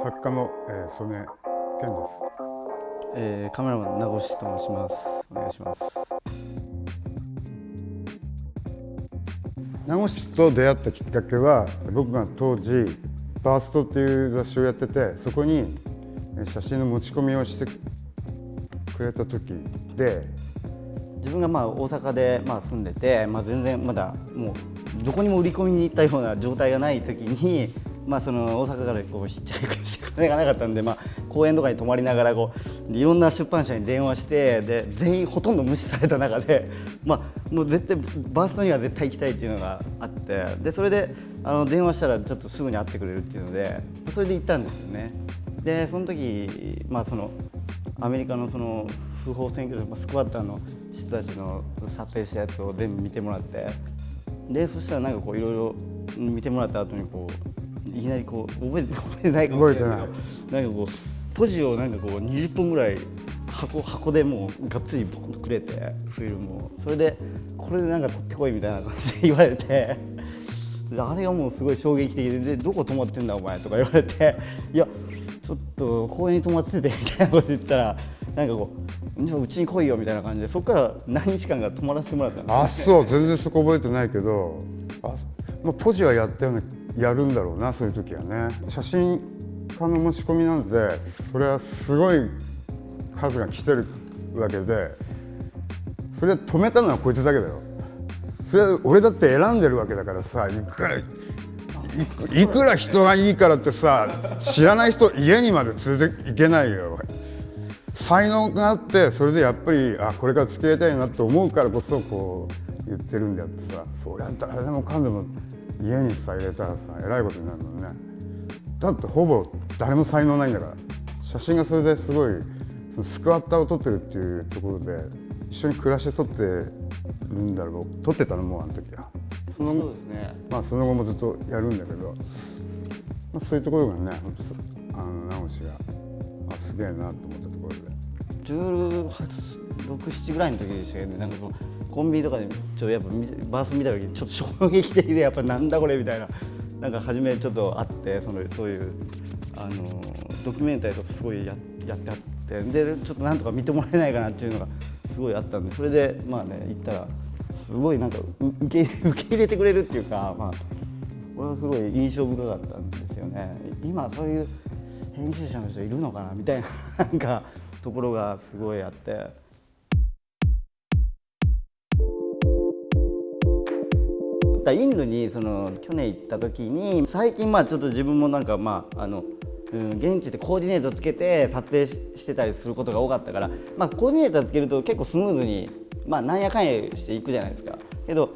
作家の、曽根健です。カメラマン名越と申します。お願いします。名越と出会ったきっかけは、僕が当時ファーストっていう雑誌をやってて、そこに写真の持ち込みをしてくれた時で、自分が大阪で住んでて、全然まだもうどこにも売り込みに行ったような状態がない時に、その大阪からちっちゃい金がなかったんで、公園とかに泊まりながらいろんな出版社に電話して、で全員ほとんど無視された中で、もう絶対バーストには絶対行きたいっていうのがあって、でそれで電話したらちょっとすぐに会ってくれるっていうので、それで行ったんですよね。でその時、そのアメリカのその不法占拠スクワッターの人たちの撮影したやつを全部見てもらって、でそしたらいろいろ見てもらった後にいきなり覚えてないかもしれないけど、ポジを20本ぐらい箱でもうがっつりボンとくれて、フィルムをそれでこれで撮ってこいみたいな感じで言われて、であれがもうすごい衝撃的で、どこ泊まってんだお前とか言われて、いやちょっと公園に泊まっててみたいなこと言ったら、うちに来いよみたいな感じで、そこから何日間か泊まらせてもらったんです、ね。あ、そう、全然そこ覚えてないけど、ポジはやるんだろうな、そういう時はね。写真家の持ち込みなんで、それはすごい数が来てるわけで、それは止めたのはこいつだけだよ。それは俺だって選んでるわけだからさ、いくら人がいいからってさ、知らない人家にまで連れていけないよ。才能があって、それでやっぱりこれから付き合いたいなって思うからこそ言ってるんであってさ、そりゃ誰でもかんでも家にさ入れたらさ、えらいことになるもんね。だってほぼ誰も才能ないんだから。写真がそれですごいそのスクワッターを撮ってるっていうところで一緒に暮らして撮ってるんだろう。撮ってたのもあの時は。そうですね。その後もずっとやるんだけど、そういうところがね、本当名越がすげえなと思ったところで。16、17ぐらいの時でしたけどね、コンビニとかでやっぱバース見た時にちょっと衝撃的で、やっぱなんだこれみたいな、初めちょっとあって、そういうドキュメンタリーとかすごいやってあって、でちょっとなんとか見てもらえないかなっていうのがすごいあったんで、それで行ったらすごい受け入れてくれるっていうか、これはすごい印象深かったんですよね。今そういう編集者の人いるのかなみたいなところがすごいあって。インドに去年行った時に、最近ちょっと自分も現地でコーディネートつけて撮影してたりすることが多かったから、コーディネーターつけると結構スムーズになんやかんやしていくじゃないですか。けど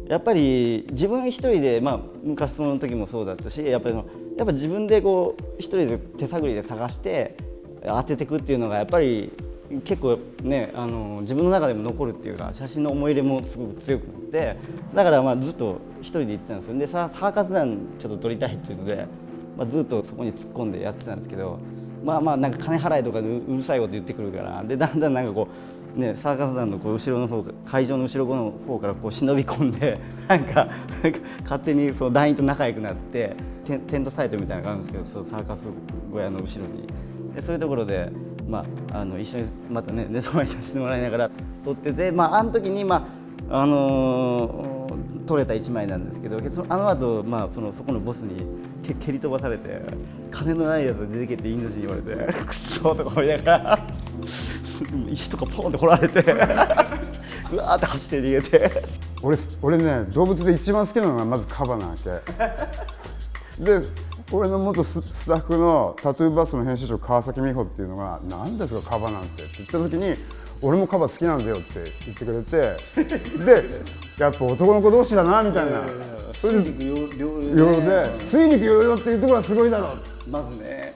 やっぱり自分一人で、昔その時もそうだったし、やっぱ自分で一人で手探りで探して当てていくっていうのがやっぱり結構ね、自分の中でも残るっていうか、写真の思い入れもすごく強くなって、だからずっと一人で行ってたんですよ。でサーカス団ちょっと撮りたいっていうので、ずっとそこに突っ込んでやってたんですけど、金払いとかでうるさいこと言ってくるから、でだんだんサーカス団の後ろの方、会場の後ろの方から忍び込んで勝手にその団員と仲良くなって、テントサイトみたいなのがあるんですけど、そのサーカス小屋の後ろに、でそういうところで一緒にまたね寝泊まりさせてもらいながら撮ってて、あの時に撮れた1枚なんですけど、あの後、そこのボスに蹴り飛ばされて、金のないやつ出てけってインド人に言われてクッソーとか思いながら石とかポンって掘られてうわーって走って逃げて。俺ね、動物で一番好きなのがまずカバなわけで、俺の元スタッフのタトゥーバスの編集長川崎美穂っていうのが「何ですかカバなんて」って言った時に「俺もカバ好きなんだよ」って言ってくれて、でやっぱ男の子同士だなみたいな、それで水陸両用で水陸両用っていうところがすごいだろう、まずね。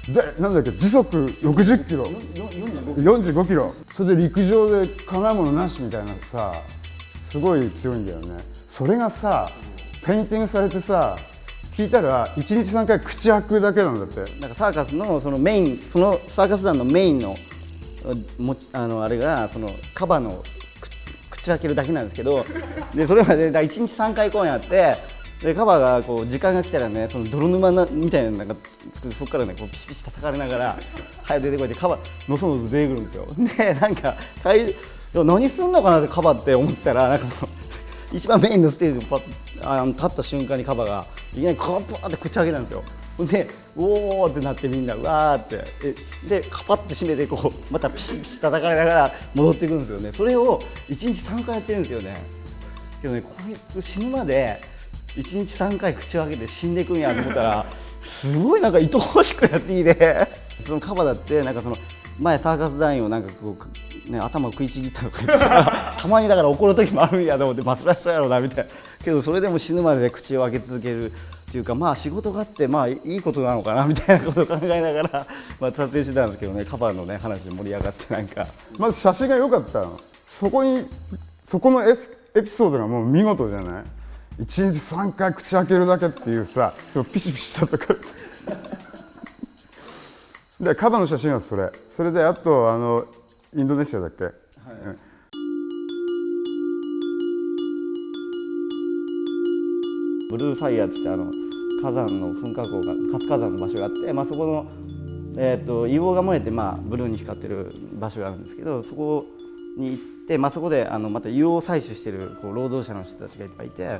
でなんだっけ、時速60キロ45キロ、それで陸上でかなうものなしみたいなさ、すごい強いんだよね。それがさペインティングされてさ、聞いたら1日3回口開くだけなんだって。サーカスのそのメイン、そのサーカス団のメインのあれがカバの口開けるだけなんですけど、でそれまで1日3回公演あって、でカバがこう時間が来たらね、その泥沼みたいななんかそこからねこうピシピシ叩かれながら早く出てこいってカバのそのそ出てくるんですよ。でなんか何すんのかなってカバって思ってたら、なんかその一番メインのステージにパッ立った瞬間にカバがいきなりカパって口開けたんですよ。でおーってなってみんなうわーってでカパって閉めてこうまたピシピシ叩かれながら戻ってくるんですよね。それを1日3回やってるんですよね。けどね、こいつ死ぬまで1日3回口を開けて死んでいくんやと思ったらすごいなんか愛おしくなっていいで、そのカバだってなんかその前サーカス団員をなんかこう、ね、頭を食いちぎったとか言ってたらたまにだから怒る時もあるんやと思って、まあそりゃそうやろうなみたいな。けどそれでも死ぬまで口を開け続けるっていうか、まあ仕事があってまあいいことなのかなみたいなことを考えながらまあ撮影してたんですけどね、カバのね話で盛り上がってなんかまず写真が良かったの。そこのエピソードがもう見事じゃない。1日3回口開けるだけっていうさ、そのピシピシ叩かれてでカバの写真はそれで、あとインドネシアだっけ、はい、ブルーファイヤーって火山の噴火口が活火山の場所があって、まあ、そこの、硫黄が燃えて、まあ、ブルーに光ってる場所があるんですけど、そこに行って、まあ、そこでまた硫黄を採取してるこう労働者の人たちがいっぱいいて、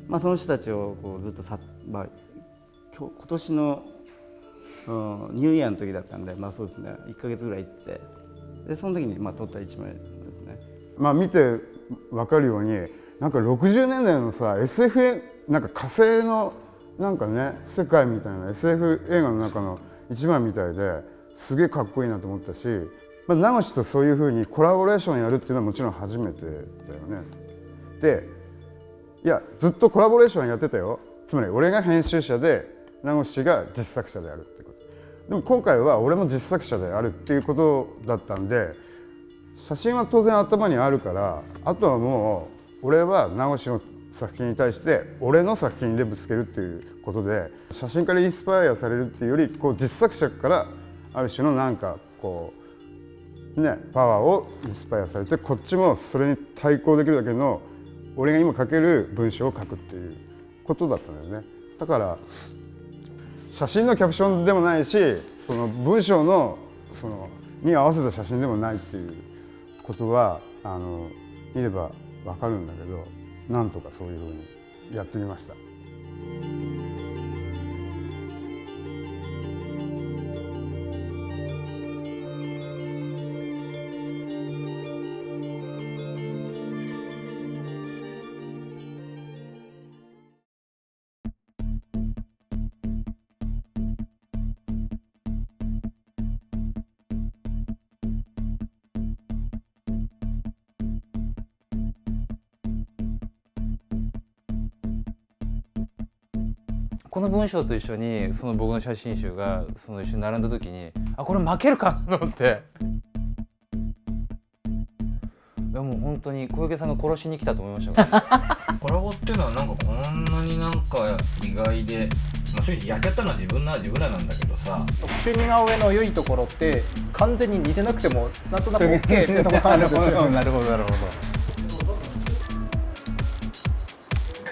まあ、その人たちをこうずっとまあ、今年の、ニューイヤーの時だったんで、まあ、そうですね1ヶ月ぐらい行ってて、でその時にまあ撮った一枚ですね。まあ見て分かるようになんか60年代のさ SF なんか火星のなんかね世界みたいな SF 映画の中の一枚みたいですげえかっこいいなと思ったし、まあ、名越とそういうふうにコラボレーションやるっていうのはもちろん初めてだよね。でいやずっとコラボレーションやってたよ。つまり俺が編集者で名越が実作者であるってこと。でも今回は俺も実作者であるっていうことだったんで、写真は当然頭にあるから、あとはもう俺は名越の作品に対して俺の作品でぶつけるっていうことで、写真からインスパイアされるっていうよりこう実作者からある種のなんかこうねパワーをインスパイアされて、こっちもそれに対抗できるだけの俺が今書ける文章を書くっていうことだったんだよね。だから写真のキャプションでもないし、その文章のに合わせた写真でもないっていうことは見ればわかるんだけど、なんとかそういうふうにやってみました。この文章と一緒にその僕の写真集が一緒に並んだ時に、あ、これ負けるかなと思って、いやもう本当に小池さんが殺しに来たと思いましたからコラボっていうのはなんかこんなになんか意外で、まあ、正直やっちゃったのは自分らなんだけどさ、伏見直江の良いところって完全に似てなくてもなんとなく OK っていうのがあるんですよ。なるほどなるほど。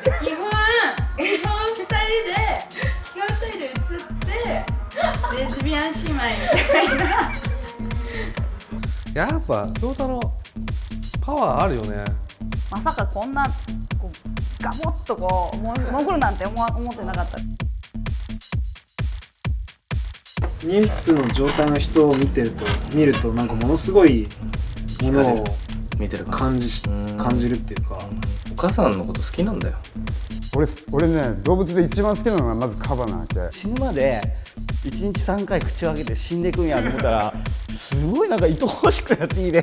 基本2人で京都に移ってレズビアン姉妹みたいな。やっぱ京太郎パワーあるよね。まさかこんなこうガボッとこう潜るなんて思ってなかった。妊婦の状態の人を見るとなんかものすごいものを見てる感じるっていうか、お母さんのこと好きなんだよ。俺ね、動物で一番好きなのがまずカバなわけ。死ぬまで1日3回口を開けて死んでいくんやと思ったらすごいなんか愛おしくなっていいね。